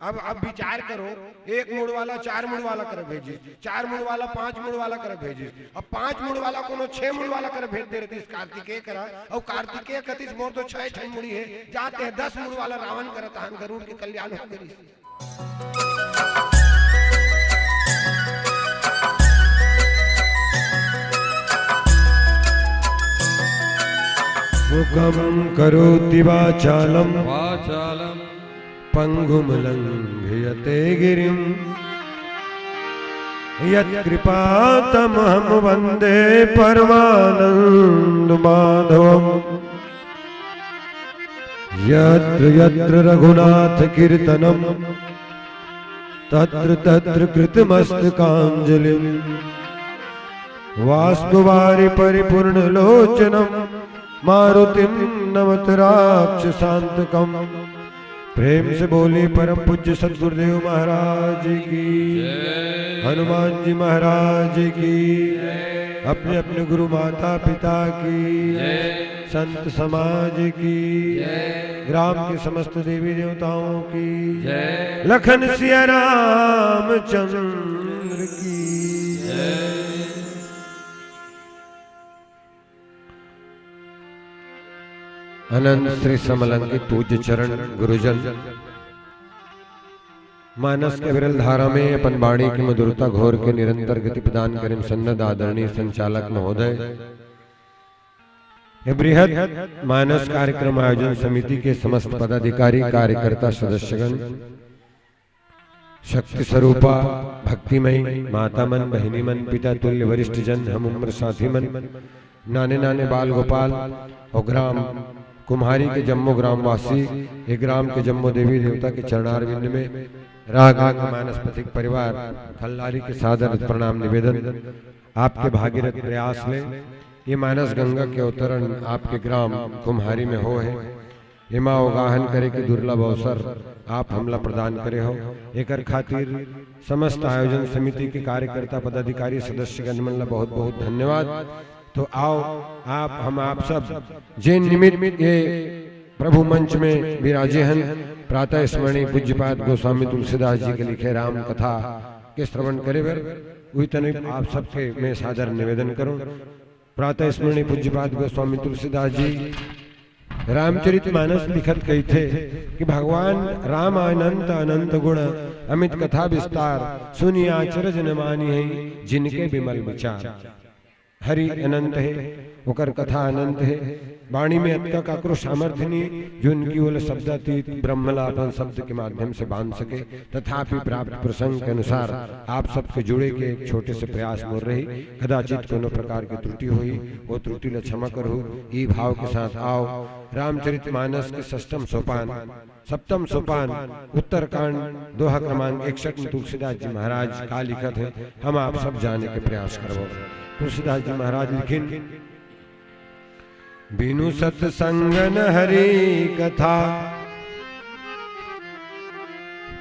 अब विचार करो, 1 मुड़ वाला 4 मुड़ वाला कर भेजी, 4 मुड़ वाला 5 मुड़ वाला कर भेजी, अब 5 मुड़ वाला कोनो 6 मुड़ वाला कर भेज दे रही कार्तिकेय करा, और कार्तिकेय कतिस मोर तो 6 ठन मुड़ी है, जाते हैं 10 मुड़ वाला रावण करता हन, गरुड़ के कल्याण हो गई। मुखं करोति वाचालं पंगुं लंघयते गिरिं यत्कृपातमहं वन्दे परमानन्दमाधवम्। यत्र यत्र रघुनाथ कीर्तनं तत्र तत्र कृतमस्तकाञ्जलिं वाष्पवारि परिपूर्णलोचनं मारुतिं नमत राक्षसान्तकम्। प्रेम से बोले परम पूज्य सद्गुरुदेव महाराज की, हनुमान जी महाराज की, अपने अपने गुरु माता पिता की, संत समाज की, ग्राम के समस्त देवी देवताओं की, लखन सिया रामचंद्र की। अनंत श्री समलंकित पूज्य चरण गुरुजन, मानस के विरल धारा में अपन वाणी की मधुरता घोर के निरंतर गति प्रदान करें सन्नद आदरणीय संचालक महोदय, बृहद मानस कार्यक्रम आयोजन समिति के समस्त पदाधिकारी कार्यकर्ता सदस्यगण, शक्ति स्वरूपा भक्तिमयी माता मन बहिनी मन पिता तुल्य वरिष्ठ जन, हम उम्र साथी मन, नाने नाने बाल गोपाल और ग्राम कुम्हारी के जम्मो ग्रामवासी, एक ग्राम के जम्मो देवी देवता के चरणारविंद में राग मानसपथिक परिवार खल्लारी के सादर प्रणाम निवेदन। आपके भागीरथ प्रयास ले ये मानस गंगा के अवतरण आपके ग्राम कुम्हारी में हो है, इमा उगाहन करे कि दुर्लभ अवसर आप हमला प्रदान करे हो। एकर खातिर समस्त आयोजन समिति के कार्यकर्ता पदाधिकारी सदस्यगण मन ला बहुत बहुत धन्यवाद। तो आओ हम आप सब जे निमित्त ये प्रभु मंच में विराजे हैं, प्रातः स्मरणीय पूज्यपाद गोस्वामी तुलसीदास जी के लिखे राम कथा के श्रवण करे बर वही तनिक आप सबके मैं सादर निवेदन करूं। प्रातः स्मरणीय पूज्यपाद गोस्वामी तुलसीदास जी रामचरितमानस लिखत कही थे कि भगवान राम अनंत अनंत गुण अमित कथा विस्तार, सुनिए आचरज न मानी है जिनके विमल विचार। हरि अनंत है, ओकर कथा अनंत है, वाणी में अत्य का क्रोश सामर्थ्य नहीं जो उनकी ओल शब्दातीत ब्रह्मलापन शब्द के माध्यम से बांध सके। तथापि प्राप्त प्रसंग के अनुसार आप सबके जुड़े के एक छोटे से प्रयास मोर रही, कदाचित कोनो प्रकार की त्रुटि हुई, वो त्रुटि ल क्षमा करो। ई भाव के साथ आओ रामचरितमानस के सप्तम सोपान उत्तरकांड दोहा क्रमांक 61 में तुलसीदास जी महाराज का लिखत है, हम आप सब जाने के प्रयास करो। तुलसीदास जी महाराज लिखिन, बिनु सत्संगन हरि कथा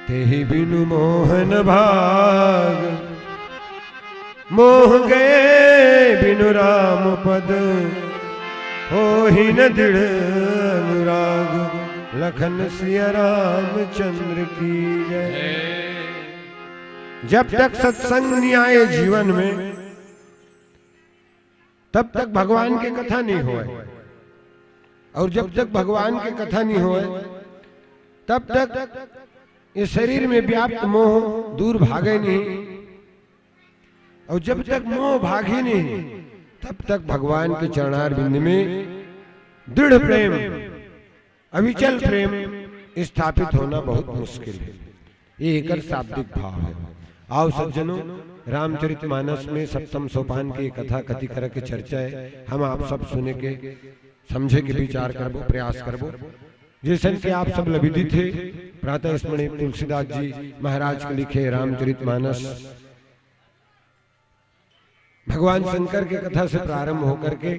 तेहि बिनु मोहन भाग, मोह गए बिनु राम पद होहि न दृढ़ अनुराग। लखन सिया रामचंद्र की जय। जब तक सत्संग नहीं आए जीवन में तब तक भगवान की कथा नहीं होए, और जब तक भगवान की कथा नहीं होए तब तक इस शरीर में व्याप्त मोह दूर भागे नहीं, और जब तक मोह भागे नहीं तब तक भगवान के चरणार बिंद में दृढ़ प्रेम अविचल प्रेम स्थापित होना बहुत मुश्किल है। ये एक शाब्दिक भाव है। आओ सज्जनों, रामचरितमानस में सप्तम सोपान की कथा कथी कर के चर्चा है, हम आप सब सुने के समझे के विचार करबो प्रयास करबो। जैसन कि आप सब लविदित थे, प्रातः स्मरणीय तुलसीदास जी महाराज के लिखे रामचरितमानस भगवान शंकर की कथा से प्रारंभ होकर के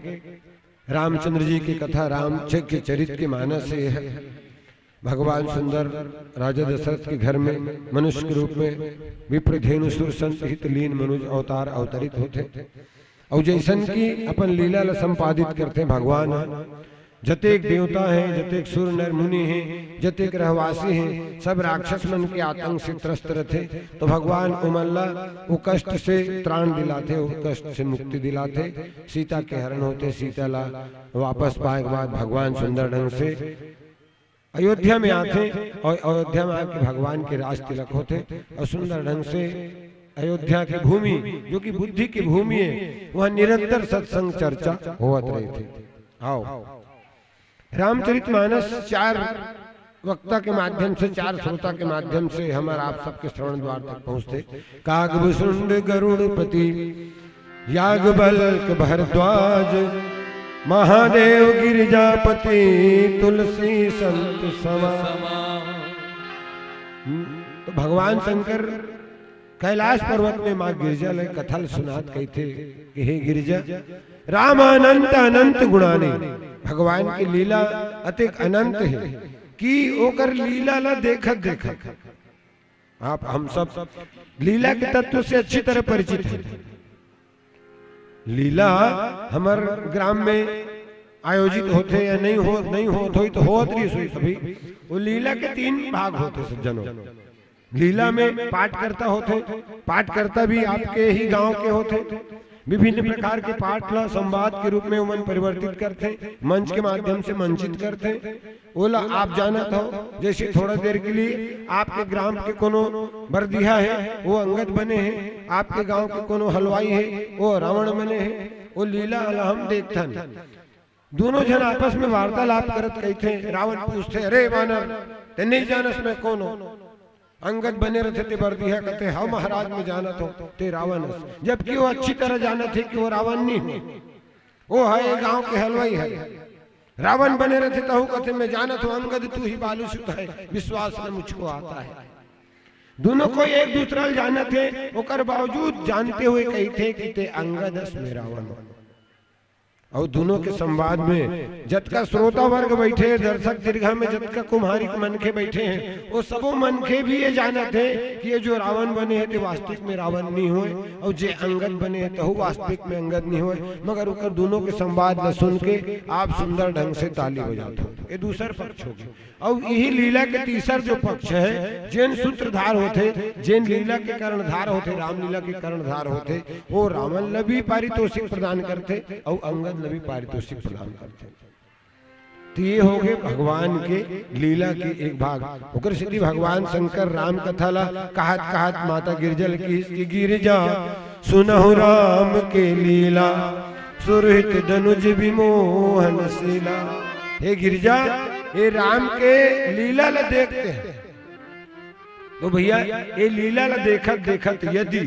रामचंद्र जी की कथा रामचरित के चरित्र के मानस से है। भगवान सुंदर राजा दशरथ के घर में मनुष्य के रूप में विप्रधेनु सुर संत हित लीन मनुज अवतार अवतरित होते, और जैसन की अपन लीला ल संपादित करते भगवान जतेक देवता हैं, जतेक सुर नर मुनि हैं, जतेक रहवासी हैं, सब राक्षस मन के आतंक से त्रस्त रहते। तो भगवान उमल्ला वो कष्ट से त्राण दिलाते, वो कष्ट से मुक्ति दिलाते, सीता के हरण होते, सीता ला वापस पाए के बाद भगवान सुंदर ढंग से अयोध्या में आते और अयोध्या में आके भगवान के राज तिलक होते और सुंदर ढंग से अयोध्या की भूमि जो कि बुद्धि की भूमि है, वह निरंतर सत्संग चर्चा होत रही थी। आओ रामचरितमानस 4 वक्ता के माध्यम से, 4 श्रोता के माध्यम से हमारा आप सबके श्रवण द्वार तक पहुंचते। कागभुसुंड गरुड़पति याज्ञवल्क्य भरद्वाज महादेव गिरिजापति तुलसी संत समा। तो भगवान शंकर कैलाश पर्वत में माँ गिरिजा ले कथल सुनात कही थे कि हे गिरिजा, राम अनंत अनंत गुणाने, भगवान की लीला अतिक अनंत है कि ओकर लीला ला देखत देखत आप हम सब लीला के तत्व से अच्छी तरह परिचित हैं। लीला हमार ग्राम में आयोजित होते या नहीं होत तो होत रही सुई कभी। वो लीला के 3 भाग होते सज्जनों। लीला में पाठ करता होते, पाठ करता भी आपके ही गांव के होते, विभिन्न प्रकार के पाठ ला संवाद के रूप में मन परिवर्तित करते, मंच के माध्यम से मंचित करते। ओला आप जानत हो, जैसे थोड़ा देर के लिए आपके ग्राम के कोनो बरदिया है वो अंगद बने हैं, आपके गांव के कोनो हलवाई है वो रावण बने हैं। वो लीला हम देखथन, दोनों जन आपस में वार्तालाप करत कही थे। रावण पूछते, अरे वानर ते नहीं जानस में कौन हो? अंगद बने रहते थे बरदिया, कहते हाँ महाराज में जानत हो ते रावण, जबकि वो अच्छी तरह जानत है कि वो रावण नहीं है, वो है गांव के हलवाई है। रावण बने रहते तो कहते मैं जानत हूँ अंगद तू ही बालूसुत है, विश्वास न मुझको आता है। दोनों को एक दूसरा जानत है, ओकर बावजूद जानते हुए कही थे कि ते अंगद में रावण। और दोनों के संवाद में जतका श्रोता वर्ग बैठे, दर्शक दीर्घा में जतका कुम्हारी मनखे बैठे हैं, वो सबो मनखे भी ये जानते हैं कि ये जो रावण बने हैं वास्तविक में रावण नहीं हुए, और जे अंगद बने हैं तो वास्तविक में अंगद नहीं हुए। मगर उकर दोनों के संवाद न सुन के आप सुंदर ढंग से ताली बजाते हो। ये दूसरा पक्ष हो गया। और यही लीला के तीसर जो पक्ष है, जैन सूत्रधार होते, जैन लीला के कर्णधार होते, रामलीला के कर्णधार होते, वो रावण ला भी पारितोषिक प्रदान करते और अंगद भी पारितोषिक प्रदान करते। तो ये हो गए भगवान के लीला के एक भाग। ओकर सिद्धि भगवान शंकर राम कथा ला कहत कहत माता गिरजल की गिरिजा सुनहु राम के लीला सुरहित धनुज विमोहन शीला। हे गिरिजा, ये राम के लीला ला देखते हैं तो भैया ये लीला ला देखत देखत यदि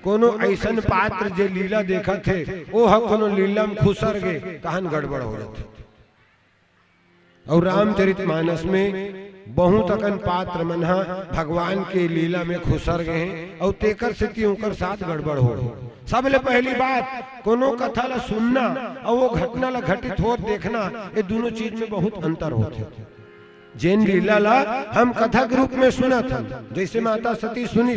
कोनो ऐसन पात्र जे लीला देखत थे वो ह कोनो लीला में खुसर गए तहन गड़बड़ हो जाते। और रामचरितमानस में बहुत अकन पात्र मनहा भगवान के लीला में खुसर गए और तेकर स्थिति उनकर साथ गड़बड़ हो गई। सबले पहली बात कोनो कथा ला सुनना और वो घटना ला घटित हो देखना, ये दोनों चीज में बहुत अंतर होते। जैन लीला ला हम कथा के रूप में सुना था, जैसे माता सती सुनी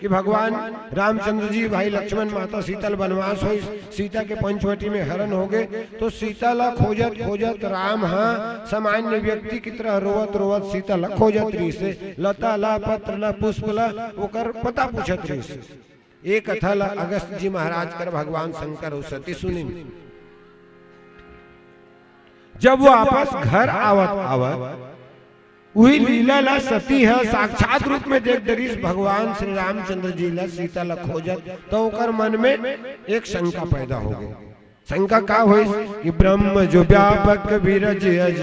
कि भगवान रामचंद्र जी भाई लक्ष्मण माता सीता वनवास हुई, सीता के पंचवटी में हरण हो गए, तो सीता ला खोजत खोजत राम हाँ सामान्य व्यक्ति की तरह रोवत रोवत सीता ला खोजत रही से, लता ला पत्र ला पुष्प ला ओकर पता पूछत रही से। एक कथा ला अगस्त जी महाराज कर भगवान शंकर और सती सुनी। जब वो आपस घर आवत वही लीला ला सती है साक्षात रूप में देख दरीस भगवान श्री रामचंद्र जी ला सीता ला खोजत, तो उकर मन में एक शंका पैदा हो गई। शंका का हुई कि ब्रह्म जो व्यापक विरज अज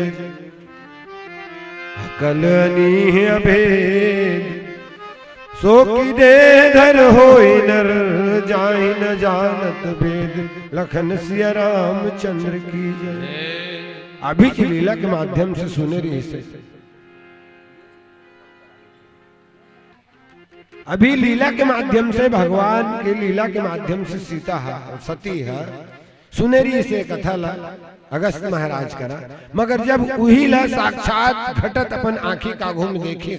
अकलनी है अभेद, सो की दे धर होई नर जाहि न जानत भेद, लखन सिया रामचंद्र की जय। अभी की लीला के माध्यम से सुने रही से, अभी लीला के माध्यम से भगवान के लीला के माध्यम से सीता है सती है सुनेरी से कथा ला अगस्त महाराज करा। मगर जब वही ला साक्षात घटत अपन आंखी का घूम देखी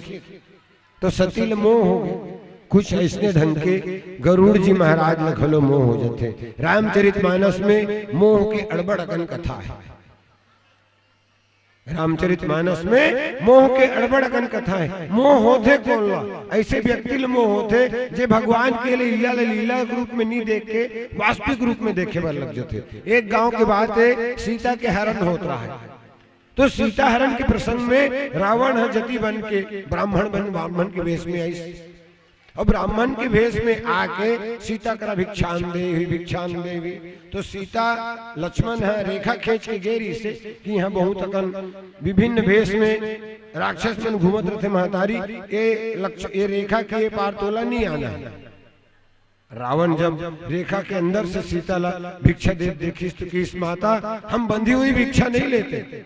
तो सती ल मोह हो गए। कुछ ऐसे ढंग के गरुड़ जी महाराज ल खलो मोह हो जाते। रामचरितमानस में मोह की अड़बड़ अकन कथा है। रामचरितमानस में मोह के अड़बड़गन कथा है। मोह होते कौन ला? ऐसे व्यक्ति ल मोह होते जे भगवान के लिए लीला के रूप में नहीं देख के वास्तविक रूप में देखे बर लग जाते। एक गांव के बात है, सीता के हरण होत रहा है। तो सीता हरण के प्रसंग में रावण है जति बन के ब्राह्मण के वेश में आई, और ब्राह्मण के वेश में आके सीता करा भिक्षान देवी। तो सीता लक्ष्मण है रेखा खींच के गेरी से कि यहाँ बहुत अकन विभिन्न वेश में राक्षस मन घूमत रहते महतारी, ये रेखा के ये पार तोला नहीं आना है। रावण जब रेखा के अंदर से सीता ला भिक्षा दे देखी तो कि इस माता हम बंधी हुई भिक्षा नहीं लेते।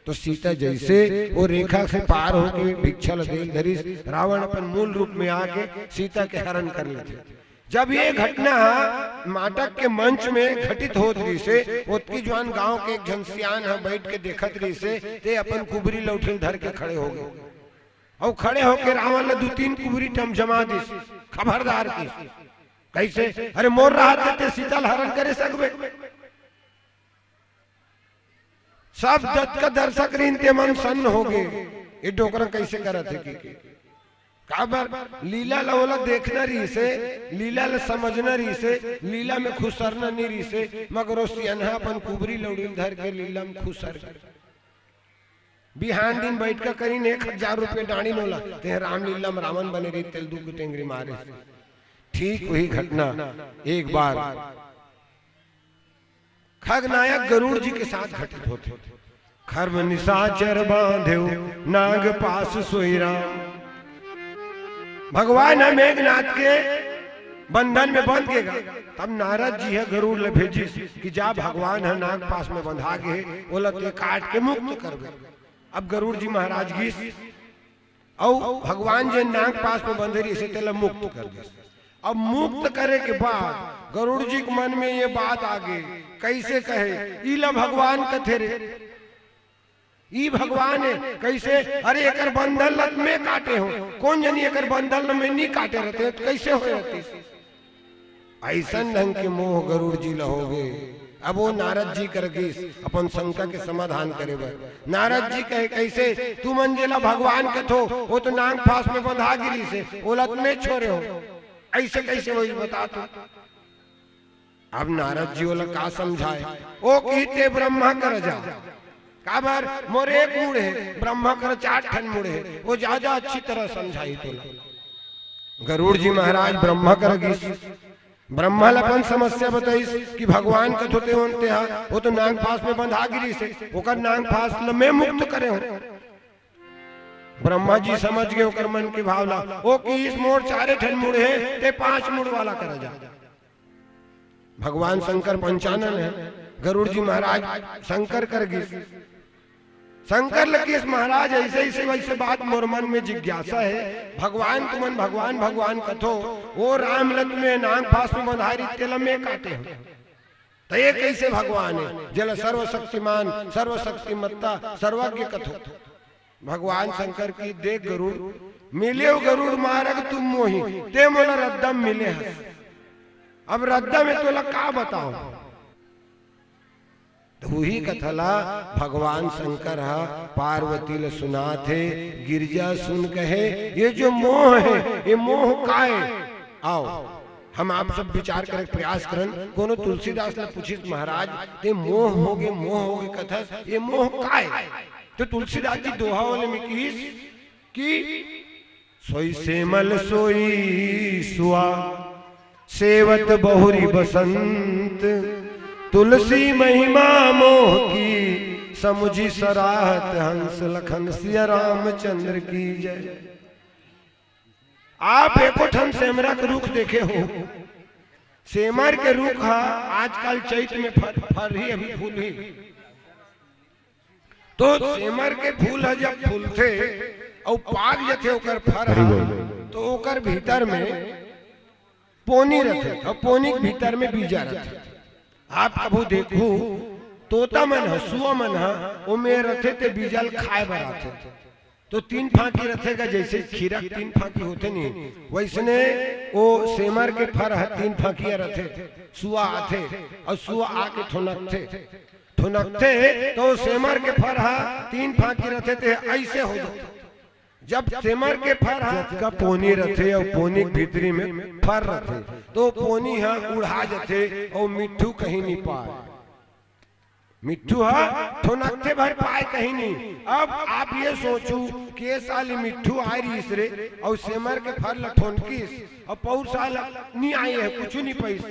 तो सीता जैसे वो रेखा से पार होके भिक्षा दे धरी, रावण अपन मूल रूप में आके सीता के हरण कर लेते। जब ये घटना नाटक के मंच में घटित होत रही से, ओतकी जवान गांव के एक झंसियान है बैठ के देखत रही से, ते अपन कुबरी लौठिल धर के खड़े हो गए, और खड़े होके रावण ने 2-3 कुबरी टम जमा दी खबरदार की। कैसे? अरे मोर राहत देते सीता हरण करे सकबे। सब दत्त का दर्शक रीनते मन सन्न हो गए, ये डोकरा कैसे करत है कि काबर लीला लवला देखना रही से, लीला ल समझना रही से, लीला में खुसरना नहीं रही से, मगर वो सियनहा अपन कुबरी लौड़ीन धर के लीला में खुसर बिहान दिन बैठ कर करीन 1000 रुपये डाणी नोला ते रामलीला में रावण बने रही तेल दूध टेंगरी मारे। ठीक वही घटना एक बार खगनायक गरुड़ जी के साथ घटित होते। खर्म निशाचर बांधेव नाग पास सोई राम। भगवान है मेघनाथ के बंधन में बंध गएगा, तब नारद जी है गरुड़ ले भेजी कि जा भगवान है नाग पास में बंधा गए, बोला ते काट के मुक्त कर दे। अब गरुड़ जी महाराज गीस और भगवान जो नाग पास में बंधे रही से तेला मुक्त कर दे। अब मुक्त करे के बाद गरुड़ जी के मन में ये बात आ गई, कैसे कहे इला भगवान कथे रे, ई भगवान है कैसे? अरे एकर बंधन लत में काटे हो, कौन जानी एकर बंधन में नहीं काटे रहते तो कैसे हो रहती? ऐसा ढंग के मोह गरुड़ जी लहोगे। अब वो नारद जी कर गई अपन शंका के समाधान करे बर। नारद जी कहे कैसे? तू मंजिला भगवान कथो, वो तो नाग फांस में बंधा गिरी से ओलत नहीं छोड़े हो, ऐसे कैसे वही बता तू। अब नारद जी वाला का समझाए? ओ कहते ब्रह्मा कर जा, काबर मोर एक मुड़ है, ब्रह्मा कर 4 ठन मुड़ है, वो ज्यादा अच्छी तरह समझाई तो। गरुड़ जी महाराज ब्रह्मा कर गई, ब्रह्मा अपन समस्या बताई कि भगवान कथोते होते हा, वो तो नाग फांस में बंधा गिरी से ओकर नाग फांस में मुक्त करे हो। ब्रह्मा जी समझ गए ओकर मन की भावना, ओ कि इस मोड़ 4 ठन मुड़ है ते 5 मुड़ वाला कर जा। भगवान शंकर पंचानन है, गरुड़ जी महाराज शंकर कर गई। शंकर लकीस महाराज ऐसे ऐसे वैसे बात मोर मन में जिज्ञासा है, भगवान तुमन भगवान भगवान कथो, वो रामलत में नाग फांस में बंधारी तेल में काटे हो, तो ये कैसे भगवान है? जल सर्वशक्तिमान सर्वशक्तिमत्ता सर्वज्ञ कथो। भगवान शंकर की देख गरुड़ मिले गरुड़ मारग तुम मोही ते मोला रद्दम मिले हस। अब रद्दा में तोला का बताओ? तो वही कथला भगवान शंकर पार्वती ल सुना थे, गिरजा सुन कहे ये जो मोह है ये मोह का है? आओ हम आप सब विचार करें, प्रयास करन। कोनो तुलसीदास ने पूछिस महाराज ते मोह होगे कथा ये मोह का है? तो तुलसीदास जी दोहा वाले में कीस कि सोई सेमल सोई सुआ सेवत बहुरी बसंत, तुलसी महिमा मोह की समुझी सराहत, हंस लखन सिया रामचंद्र की जय। आप एको ठन सेमरा के रुख देखे हो? सेमर के रुख आजकल चैत में फर ही अभी फूल ही, तो सेमर के फूल जब फूलते और पाग जथे ओकर फर तो ओकर भीतर में पोनी रहते और पोनी के भीतर में बीजा रहते। आप कभू देखू तोता मन हसुआ मन ओमे रथे ते बीजल खाए बर आथे, तो 3 फांकी रथेगा जैसे खीरा 3 फांकी होते नहीं, वैसने वो सेमर के फर 3 फांकिया रथे, सुआ आथे और सुआ आके ठोनकथे, थुनकते तो सेमर के फर हा 3 फांकी रथे थे ऐसे हो जाते। जब सेमर के फर हा का पोनी रथे और पोनी भीतरी में फर रथे तो पोनी हा उड़ा जाते और मिट्ठू कहीं नहीं पाए। मिट्ठू हा थुनकते भर पाए कहीं नहीं। अब आप ये सोचू कि ये साल मिट्ठू आई रही रे और सेमर के फर लठोनकीस और पौर साल नहीं आई है, कुछ नहीं पैस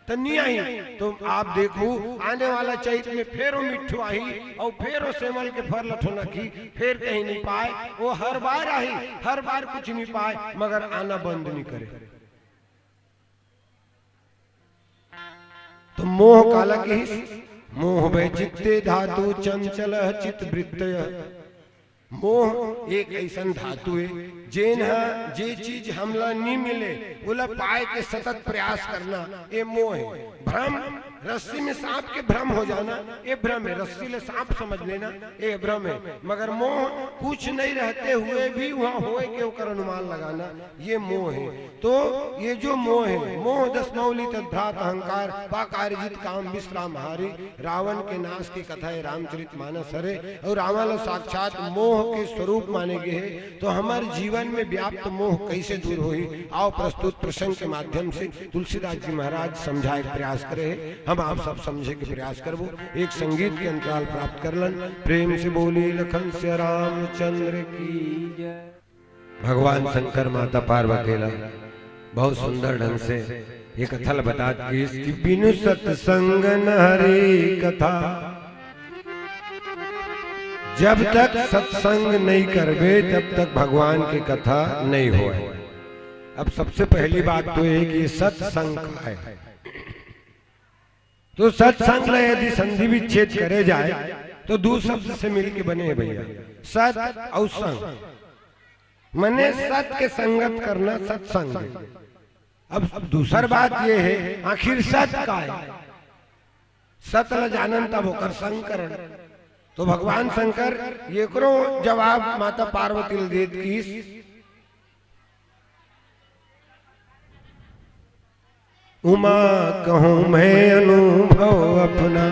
तो नहीं आई। तो आप देखो आने वाला चैत में फिर वो मिट्ठू आई और फिर वो सेमल के फर लठोनकी फिर कहीं नहीं पाए। वो हर बार आई, हर बार कुछ नहीं पाए मगर आना बंद नहीं करे। तो मोह काला की मोह वे चित्ते धातु चंचल चित्त वृत्तय। मोह एक ऐसा धातु है जेन जे चीज हमला नहीं मिले बोला पाए के सतत प्रयास करना, ये मोह है। भ्रम रस्सी में सांप के भ्रम हो जाना ये भ्रम है, रस्सी ले सांप समझ लेना ये भ्रम है। मगर मोह कुछ नहीं रहते हुए भी वहां होए के ऊपर अनुमान लगाना ये मोह है। तो ये जो मोह है, मोह दसमौली तद्भ्रात अहंकार पाकारिजित काम विश्राम हारी। रावण के नाश की कथा है रामचरित मानस हरे और रावण साक्षात मोह के स्वरूप माने गए हैं। तो हमारे जीवन में व्याप्त मोह कैसे दूर होई, आओ प्रस्तुत प्रसंग के माध्यम से तुलसीदास जी महाराज समझाए प्रयास करे। हम आप सब समझे के प्रयास करबो। एक संगीत के अंतराल प्राप्त करलन। प्रेम से बोली लखन से रामचंद्र की जय। भगवान शंकर माता पार्वती बहुत सुंदर ढंग से ये कथा बताती है कि बिनु सत्संग न हरि कथा। जब तक सत्संग नहीं करबे तब तक भगवान की कथा नहीं हो। अब सबसे पहली बात तो है कि सत्संग का है। तो सत्संग में यदि संधि विच्छेद करे जाए तो दो शब्द से मिलके बने हैं भैया, सत और संग। मने सत के संगत करना सत्संग। अब दूसर बात ये है आखिर सत का है, सत ल जानन तब होकर संग करन। तो भगवान शंकर ये करो जवाब माता पार्वती देत की उमा कहूं मैं अनुभव अपना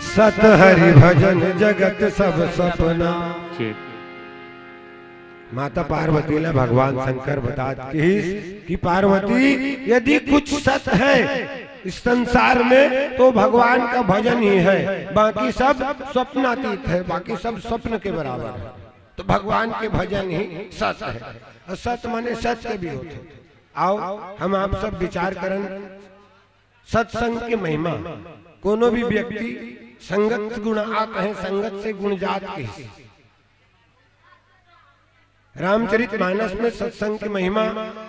सत हरि भजन जगत सब सपना। माता पार्वती ने भगवान शंकर बताती कि पार्वती यदि कुछ सत है इस संसार में तो भगवान का भजन ही है, बाकी सब स्वप्नातीत है, बाकी सब स्वप्न के बराबर है। तो भगवान के भजन ही सत है और सत माने सत्य भी होते हैं। आओ हम आप सब विचार करन सत्संग के महिमा। कोनो भी व्यक्ति संगत गुण आत है, संगत से गुण जात की। रामचरित मानस में सत्संग की महिमा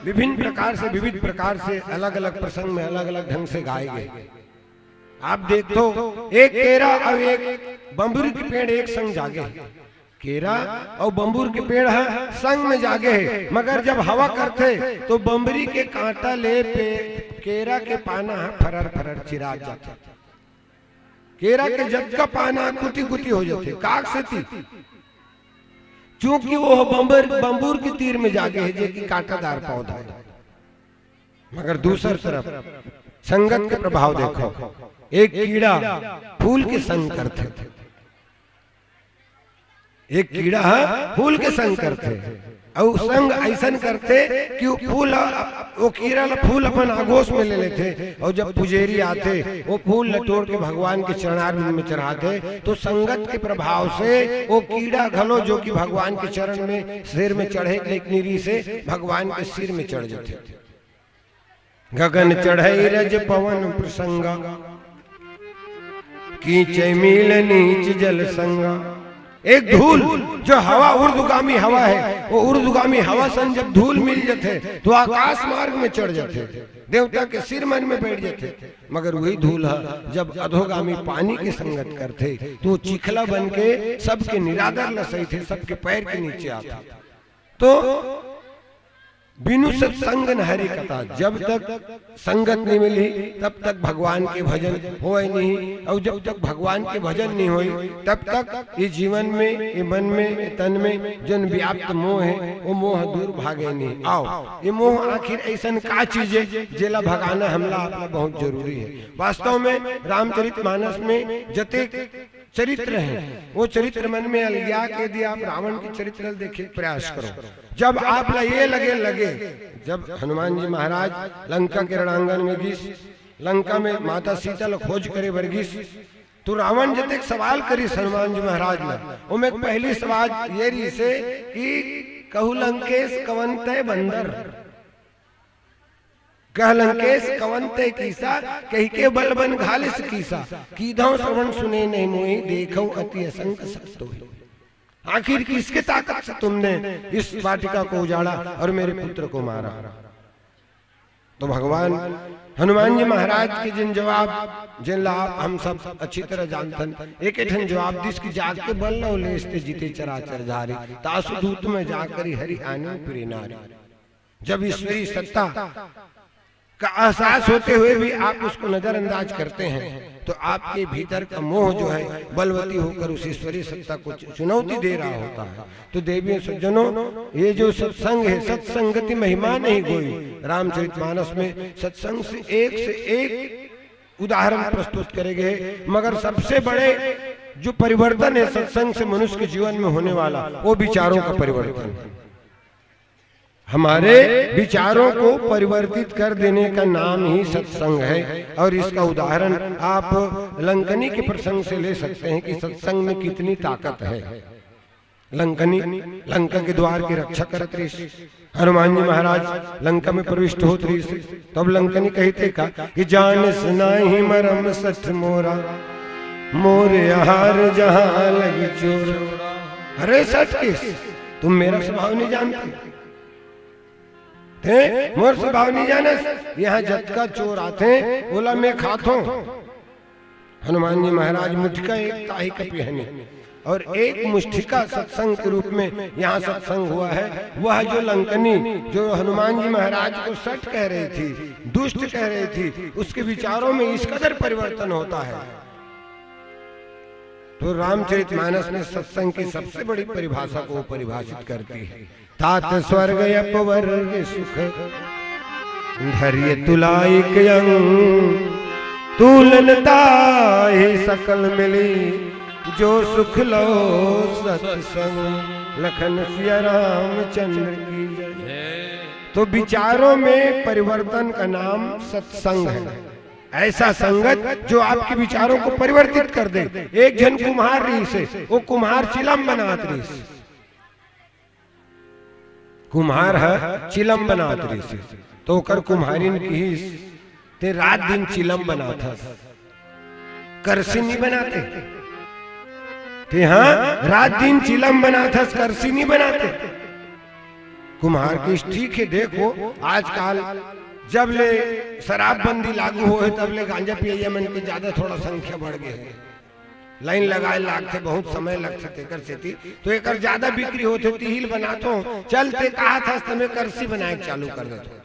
विभिन्न प्रकार से विविध प्रकार से अलग अलग प्रसंग में अलग अलग ढंग से गाए गए। आप देखो एक केरा और एक बम्बुर के पेड़ एक संग जागे। केरा और बम्बूर के पेड़ है संग में जागे है, मगर जब हवा करते तो बम्बरी के कांटा ले पे केरा के पाना फरर फरर चिरा जाते। केरा के जग का पाना कुटी कुटी हो जाते काक से ती, चूंकि वो बम्बूर के तीर में जागे है जो कि कांटादार पौधा है। मगर दूसरी तरफ संगत के प्रभाव देखो, एक कीड़ा फूल के संग करते थे, एक कीड़ा फूल के संग करते और संग ऐसा करते कि वो कीड़ा फूल अपन आगोश में ले लेते और जब पुजेरी आते वो फूल लटोर के भगवान के चरणारविंद में चढ़ाते। तो संगत के प्रभाव से वो कीड़ा घलो जो कि भगवान के चरण में सिर में चढ़े एक नीरी से भगवान के सिर में चढ़ जाते। गगन चढ़ई रज पवन प्रसंगा कीचे मील नीच जल संगा। एक धूल जो हवा ऊर्ध्वगामी हवा है, वो ऊर्ध्वगामी हवा सन जब धूल मिल जाते तो आकाश मार्ग में चढ़ जाते, देवता के सिर मन में बैठ जाते। मगर वही धूल जब अधोगामी पानी के संगत करते तो चिखला बन के सबके निरादर लसई थे, सबके पैर के नीचे आता। तो बिनु सत्संग न हरि कथा, जब तक संगत नहीं मिली तब तक भगवान के भजन होए नहीं, और जब तक भगवान के भजन नहीं होई तब तक ये जीवन में, ये मन में, ये तन में जन व्याप्त मोह है वो मोह दूर भागे नहीं। आओ ये मोह आखिर ऐसा का चीज है जेला भगाना हमला आपला बहुत जरूरी है। वास्तव में रामचरितमानस में जते चरित्र हैं वो चरित्र मन में अलगिया के दिया। आप रावण के चरित्र देखे प्रयास करो, जब आप ये लगे जब हनुमान जी महाराज लंका के रणांगन में गिस, लंका में माता सीता ल खोज करे वर्गिस, तो रावण जब एक सवाल करी हनुमान जी महाराज ला, उमें पहली सवाल ये रही से कि कहु लंकेश कवंते बंदर, कह लंकेश कवंते कीसा, कही के बल बन घालिस कीसा, कीधौ श्रवण सुने नहीं मोहि, देखो अति असंग सतो। आखिर किसके ताकत से तुमने इस वाटिका को उजाड़ा और मेरे पुत्र को मारा? तो भगवान हनुमान जी महाराज के जिन जवाब जिन लाभ हम सब अच्छी तरह जानतन, एक ठन जवाब दिस की जाग के बल न लेस्ते जीते चराचर धारी, तासु दूत में जाकर हरि आने प्रिय नारी। जब ईश्वरी सत्ता का एहसास होते हुए भी आप उसको नजरअंदाज करते हैं तो आपके भीतर का मोह जो है बलवती होकर उस ईश्वरीय सत्ता को चुनौती दे रहा होता है। तो देवी सज्जनों, ये जो सत्संग है, सत्संगति महिमा नहीं कोई, रामचरितमानस में सत्संग से एक उदाहरण प्रस्तुत करे गए, मगर सबसे बड़े जो परिवर्तन है सत्संग से मनुष्य के जीवन में होने वाला, वो विचारों का परिवर्तन है। हमारे विचारों को परिवर्तित कर देने का नाम ही सत्संग है। और इसका उदाहरण आप लंकनी के प्रसंग से ले सकते हैं कि सत्संग में कितनी ताकत है। लंकनी लंका के द्वार की रक्षा करत रही, हनुमान जी महाराज लंका में प्रविष्ट होत रही, तब लंकनी कहते का कि जान सुनाई मरम सठ मोरा, मोरे आहार जहां लगी चोर। अरे सठ किस, तुम मेरा स्वभाव नहीं जानते, मोर स्वभाव नहीं जाने, यहाँ जतका चोर आते बोला मैं खातो। हनुमान जी महाराज मुठिका एक ताही का पिहने और एक मुष्टिका सत्संग के रूप में यहाँ सत्संग हुआ है। वह जो लंकनी जो हनुमान जी महाराज को सट कह रही थी, दुष्ट कह रही थी, उसके विचारों में इस कदर परिवर्तन होता है। तो रामचरितमानस में सत्संग की सबसे बड़ी परिभाषा को परिभाषित करती है। तात स्वर्ग अपवर्ग सुख धैर्य तुलाई अंग, तुलनता सकल मिली जो सुख लो सत्संग, लखन सिया रामचंद्र की जय। तो विचारों में परिवर्तन का नाम सत्संग है। ऐसा संगत जो आपके विचारों को परिवर्तित कर दे। एक जन कुम्हार रही से वो कुम्हार चिलम बनात रही से, कुम्हार है चिलम बनात रही से, तो कर कुम्हारिन की ते रात दिन चिलम बनाता, करसी नहीं बनाते ते, हाँ रात दिन चिलम बनाता, करसी नहीं बनाते। कुम्हार की ठीक है। देखो आजकल जब ले शराबबंदी लागू हो है तब ले गांजा पिया मन की ज्यादा थोड़ा संख्या बढ़ गई है। लाइन लगाए लागते बहुत समय लगते कर से थी, तो एक ज्यादा बिक्री होते तिहिल बनातो चलते कहा था तुम्हें करसी बनाए चालू कर देते।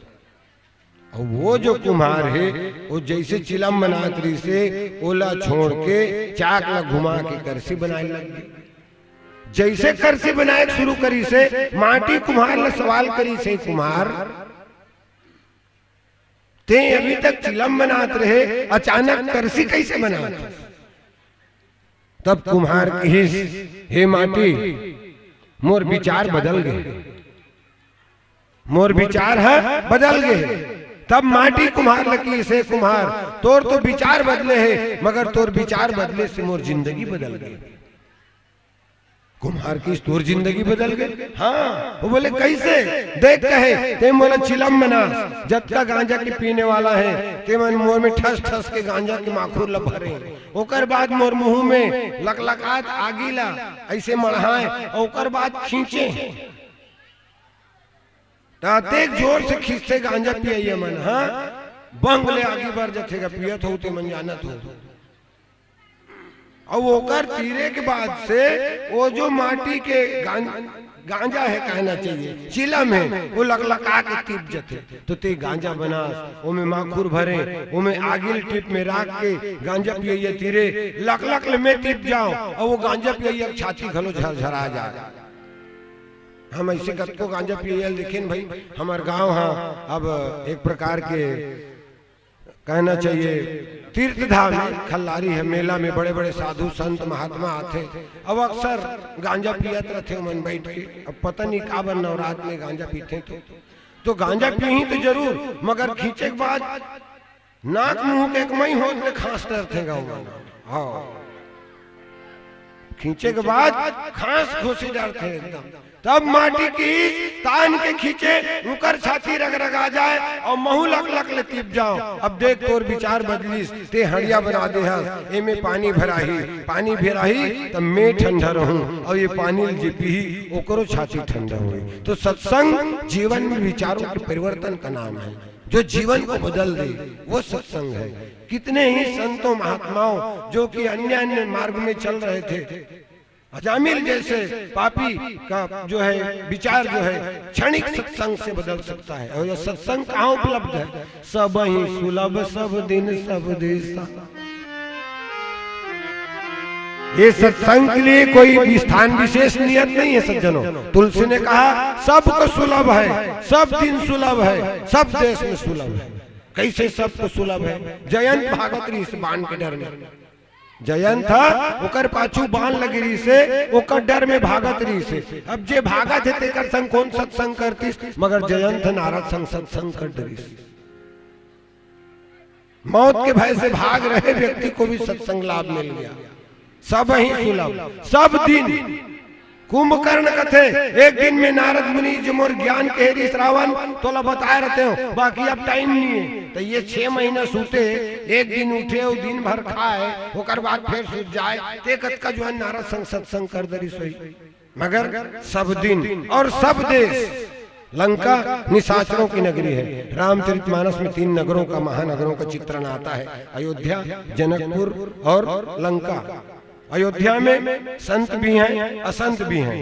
और वो जो कुम्हार है वो जैसे चिलम बनातरी से ओला छोड़ के चाक ला घुमा के करसी बनाए लग गई। जैसे करसी बनाए शुरू करी से माटी कुम्हार ला सवाल करी से, कुम्हार ते अभी तक चिलम बनात रहे, अचानक करसी कैसे बनाते? तब कुम्हार की हे माटी मोर विचार बदल गए, मोर विचार है बदल गए। तब माटी कुम्हार लगी से, कुम्हार तोर तो विचार बदले है मगर तोर विचार बदले से मोर जिंदगी बदल गई। कुम्हार की तोर जिंदगी बदल गई। हाँ वो बोले कैसे? देख कहे ते बोला चिलम बना, जब का गांजा के पीने वाला है ते मन मोर में ठस ठस के गांजा के माखूर ला भरे, ओकर बाद मोर मुंह में लकलकात आगीला ऐसे मढ़ाए, ओकर बाद खींचे ताते जोर से खींचते गांजा पिया मन। हाँ बंग ले आगे बार जथेगा पियत हो ते मन जानत हो। और वो कर तीरे के बाद से वो जो माटी के गांजा है कहना चाहिए, चिलम है, वो लकलका के टिप जते तो ते गांजा बना ओमे माखुर भरे ओमे आगिल टिप में राख के गांजा पिए तीरे लक में टिप जाओ और वो गांजा पिए छाती खलो झरझरा जाए। हम ऐसे कतको गांजा पिए लेकिन भाई हमार गांव हाँ अब एक प्रकार के कहना चाहिए तीर्थ धाम में खल्लारी है, मेला में बड़े बड़े साधु संत महात्मा आते, अब अक्सर गांजा पियत रहते मन बैठ के। अब पता नहीं का बन नवरात में गांजा पीते तो गांजा पी तो जरूर, मगर खींचे के बाद नाक मुंह के एक मई हो खांस डरते गाँव में। हाँ खींचे के बाद खांस खोसी डरते एकदम, तब माटी की तान के खींचे उकर छाती रगरगा जाए और महू लक ले टिप जाओ। अब देख तोर विचार बदलिस ते हड़िया बना दे है एमे पानी भराही तब मैं ठंडा रहूं और ये पानी जे पी ओकरो छाती ठंडा हुई। तो सत्संग जीवन में विचारों के परिवर्तन का नाम है, जो जीवन को बदल दे वो सत्संग है। कितने ही संतों महात्माओं जो कि अन्य मार्ग में चल रहे थे, अजामिल जैसे पापी का जो है विचार जो है क्षणिक सत्संग से बदल सकता है। और यह सत्संग कहाँ उपलब्ध है? सब ही सुलभ सब दिन सब देशा। ये सत्संग के लिए कोई स्थान विशेष नियत नहीं है सज्जनों। तुलसी ने कहा सबको सुलभ है, सब दिन सुलभ है, सब देश में सुलभ है। कैसे सबको सुलभ है? जयंत भागत रही इस बाण के डर में, जयंत था ओकर पाछू बाण लगी रही से ओकर डर में भागत रही से। अब जे भागत है तेकर संग कौन सत्संग करती, मगर जयंत नारद संग सत्संग कर डरी। मौत के भय से भाग रहे व्यक्ति को भी सत्संग लाभ मिल गया। सब ही सुलभ सब दिन। कुंभकर्ण कथे एक दिन में नारद मुनि जो मोर ज्ञान के श्रावण तोला बताए रहते हो, बाकी अब टाइम नहीं है। तो ये 6 महीना सूते, एक दिन उठे और दिन भर खाए होकर बाद फिर सूत जाए, ते कत का जो है नारद संग सत्संग कर दरी सोई। मगर सब दिन और सब देश। लंका निशाचरों की नगरी है। रामचरितमानस में 3 नगरों का महानगरों का चित्रण आता है, अयोध्या, जनकपुर और लंका। अयोध्या में संत भी हैं असंत भी हैं,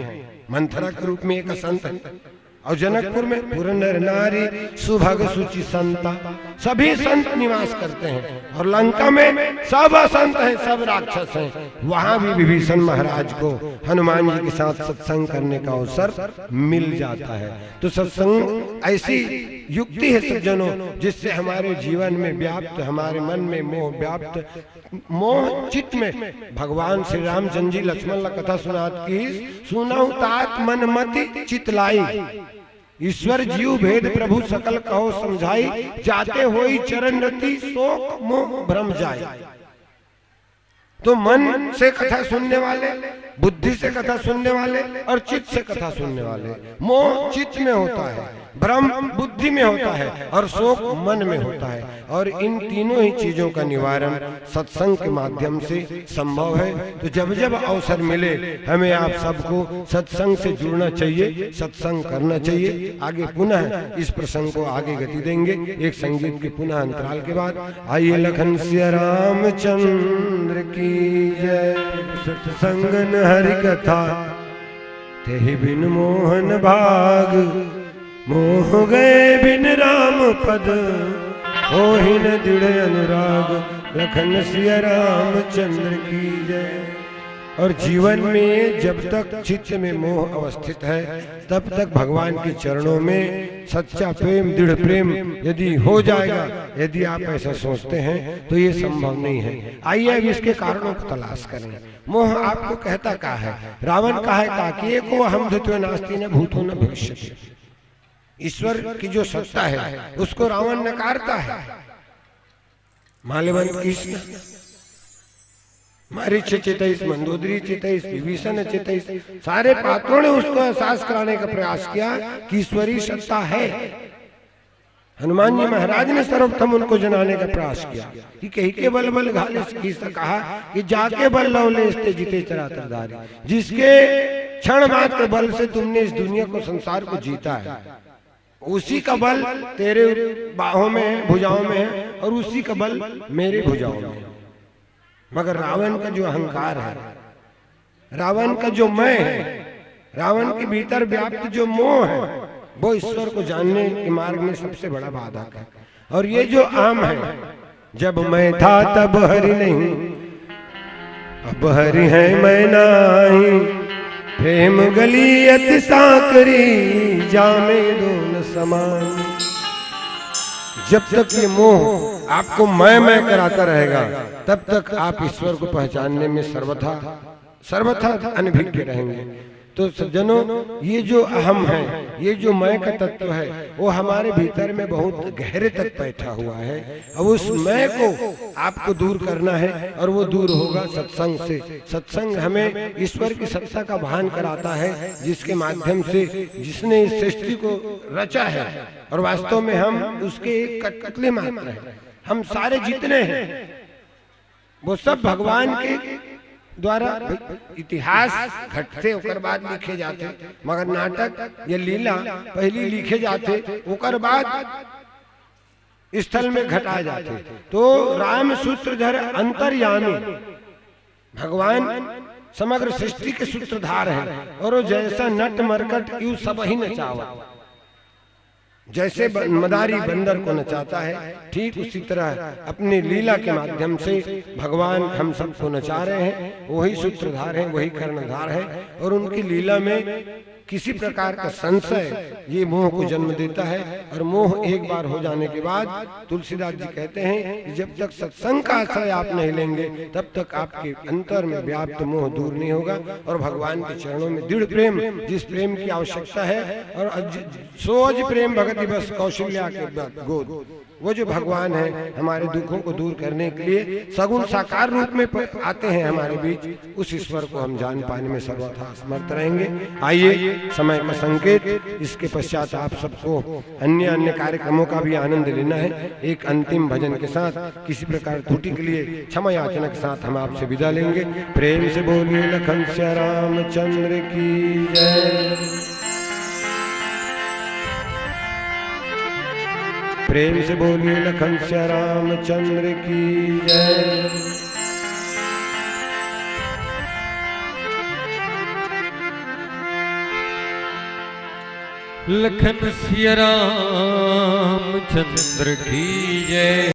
मंथरा के रूप में एक असंत है। और जनकपुर में पुर नर नारी सुभग सुचि संता, सभी संत निवास करते हैं। और लंका में सब असंत हैं, सब राक्षस हैं। वहां भी विभीषण महाराज को हनुमान जी के साथ सत्संग करने का अवसर मिल जाता है। तो सत्संग ऐसी युक्ति है सज्जनों जिससे हमारे जीवन में व्याप्त, हमारे मन में मोह व्याप्त, मोह चित्त में भगवान श्री रामचंद्र जी लक्ष्मण ला कथा सुनात की सुनहु तात मन मति चितलाई, ईश्वर जीव भेद प्रभु सकल कहो समझाई, जाते होई चरण रति शोक मोह भ्रम जाए। तो मन से कथा सुनने वाले, बुद्धि से कथा सुनने वाले और चित्त से कथा सुनने वाले। मोह चित्त में होता है, भ्रम बुद्धि में होता है और शोक मन में होता है। और इन तीनों ही चीजों का निवारण सत्संग के माध्यम से संभव है। तो जब जब अवसर मिले हमें आप सबको सत्संग से जुड़ना चाहिए, सत्संग करना चाहिए। आगे पुनः इस प्रसंग को आगे गति देंगे एक संगीत के पुनः अंतराल के बाद। आइए लखन सिया रामचंद्र की जय। सत्संग हरि कथा तेहि बिन मोहन भाग, मोह गए बिन राम पद होहि न दृढ़ अनुराग। लखन सिया रामचंद्र की जय। और जीवन में जब तक चित्त में मोह अवस्थित है तब तक भगवान के चरणों में सच्चा प्रेम, दृढ़ प्रेम यदि हो जाएगा, यदि आप ऐसा सोचते हैं तो ये संभव नहीं है। आइए अब इसके कारणों को तलाश करें। मोह आपको कहता क्या है? रावण का है का कि एको हम द्वितीय नास्ति न भूतो न भविष्यति। ईश्वर की जो सत्ता है उसको रावण नकारता है। माल्यवंत कृष्ण, मारीच चितैस, मंदोदरी चितैस, विभीषण चितैस, सारे पात्रों ने उसको एहसास कराने का प्रयास किया कि ईश्वरी सत्ता है। हनुमान जी महाराज ने सर्वप्रथम उनको जनाने का प्रयास किया कि कहीं के बल बल घाले कहा कि जाके बल लौले जीते चराचरधारी। जिसके क्षण मात्र बल से तुमने इस दुनिया को, संसार को जीता है, उसी का बल तेरे बाहों में है, भुजाओं में है, और उसी का बल मेरे भुजाओं में है। मगर रावण का जो अहंकार है, रावण का जो मैं है, रावण के भीतर व्याप्त जो मोह है वो ईश्वर को जानने के मार्ग में सबसे बड़ा बाधक है। और ये जो आम है, जब मैं था तब हरि नहीं, अब हरि है मैं नाही, प्रेम गली अति साकरी, जामे दोन समान। जब तक ये मोह आपको मैं कराता रहेगा, तब तक आप ईश्वर को पहचानने में सर्वथा अनभिज्ञ रहेंगे। तो सज्जनों, ये जो अहम है, ये जो मैं का तत्व है, वो हमारे भीतर में बहुत गहरे तक बैठा हुआ है। अब उस मैं को आपको दूर करना है, और वो दूर होगा सत्संग से। सत्संग हमें ईश्वर की सत्ता का भान कराता है, जिसके माध्यम से जिसने इस सृष्टि को रचा है, और वास्तव में हम उसके एक कटकटले मात्र हैं। हम सारे जितने हैं वो सब भगवान के द्वारा इतिहास घटते ओकर बाद लिखे जाते, मगर नाटक या लीला पहली लिखे जाते, ओकर बाद स्थल में घटाए जाते। तो राम सूत्रधर अंतर्यामी भगवान समग्र सृष्टि के सूत्रधार हैं, और वो जैसा नट मरकट यूं सब ही नचावा, जैसे मदारी बंदर को नचाता है, ठीक उसी तरह अपनी लीला के माध्यम से भगवान हम सबको नचा रहे हैं। वही सूत्रधार हैं, वही कर्णधार हैं, और उनकी लीला में किसी प्रकार का संशय ये मोह को जन्म देता है। और मोह एक बार हो जाने के बाद तुलसीदास जी कहते हैं कि जब तक सत्संग का आश्रय आप नहीं लेंगे, तब तक आपके अंतर में व्याप्त मोह दूर नहीं होगा। और भगवान के चरणों में दृढ़ प्रेम, जिस प्रेम की आवश्यकता है, और सोज प्रेम भगति बस कौशल्या के गोद, वो जो भगवान है हमारे दुखों को दूर करने के लिए सगुण साकार रूप में आते हैं हमारे बीच, उस ईश्वर को हम जान पाने में सर्वथा समर्थ रहेंगे। आइए, समय का संकेत, इसके पश्चात आप सबको अन्य कार्यक्रमों का भी आनंद लेना है। एक अंतिम भजन के साथ किसी प्रकार त्रुटि के लिए क्षमा याचना के साथ हम आपसे विदा लेंगे। प्रेम से बोलिए लखन श्या रामचंद्र की जय। प्रेम से बोलिए लखन श्या रामचंद्र की जय। लखन सिया रामचंद्र की जय।